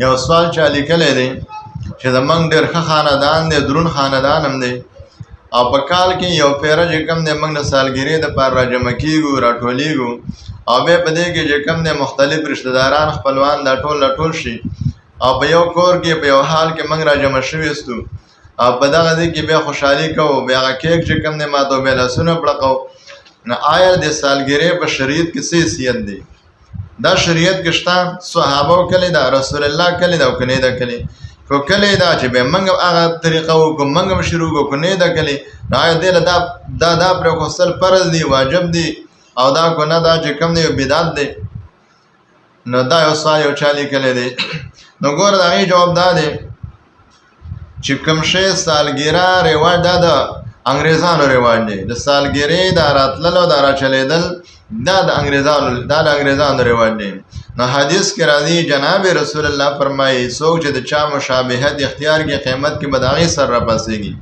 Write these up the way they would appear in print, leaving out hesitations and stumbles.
یو سوال چا لیکلی دی چې زمونږ ډېر ښه خاندان دی، درون خاندان هم دی، او په کال کې یو پیره چې کوم دی موږ د سالګرې دپاره راجمع کېږو، راټولېږو، او بیا په دې کې چې کوم دی مختلف رشته داران خپلوان دا ټول راټول شي، او په یو کور کې په یو حال کې موږ راجمع شوي یستو، او په دغه ځای کې بیا خوشحالي کوو، بیا هغه کیک چې کوم دی ماتو، بیا لاسونه پړقو. نو آیا د سالګرې په شریعت کې څه حیثیت دی؟ دا شریعت کې شته؟ صحابو کلی دا، رسول الله کلی دا، او که نه ده کلی؟ کو کلی دا چې بیا موږ هغه طریقه وکړو، موږ هم شروع کړو، که نه ده کلی؟ نو آیا دې له دا پرېښودل فرض دی، واجب دی، او دا که نه دا چې کوم دی یو بدعت دی؟ نو دا یو سوال یو چا لیکلی دی. نو ګوره د هغې جواب دا دی چې کوم شی سالګره رواج دا د انګریزانو رواج دی. د سالګرې دا راتلل او دا راچلېدل دا د انګریزانو رواج دی. نو حدیث کې راځي جناب رسول الله فرمایي څوک چې د چا مشابهت اختیار کړي قیامت کې به د هغې سر راپاڅېږي.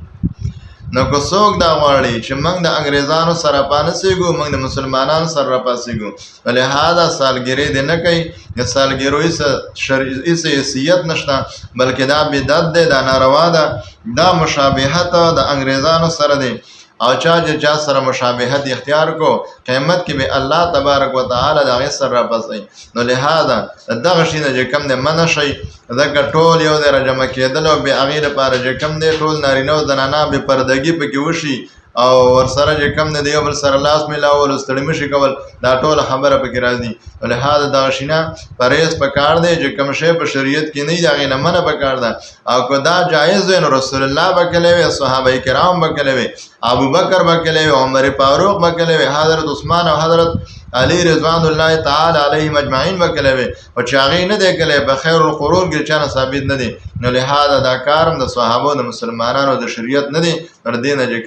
نو که څوک دا غواړي چې موږ د انګریزانو سره راپانسېږو، موږ د مسلمانانو سره راپاڅېږو، لهذا سالګرې دې نه کوي. د سالګرو هېڅ حیثیت نشته، بلکې دا بدعت دی، دا ناروا ده، دا مشابهت د انګریزانو سره دی. او چا چې چا سره مشابهت اختیار کو قیامت کې به الله تبارک وتعالی د هغې سر راپاڅوي. نو لهذا دغه شي نه چې کوم دی منع شئ، ځکه ټول یو ځای راجمع کېدل او بیا هغې لپاره چې کوم دی ټول نارینه او زنانه بې پردګي پکې وشي، او ورسره چې کوم دی د یو بل سره لاس میلاول او ستړي مشي کول، دا ټوله خبره پکې راځي. لهذا دغه شي نه پرهیز پکار دی. چې کوم شی په شریعت کې نه وي د هغې نه منع پکار ده. او که دا جایز وي نو رسول الله به کلی وي، صحابه کرام به کلی وي، ابوبکر به کلی وي، عمر فاروق به کلی وي، حضرت عثمان او حضرت علی رضوان الله تعالی علیهم اجمعین به کلی وي. او چې هغې نه دی کلی په خیر القرون کې چا نه ثابت نه دی. نو لهذا دا کار هم د صحابو د مسلمانانو د شریعت نه دی. تر دې نه چې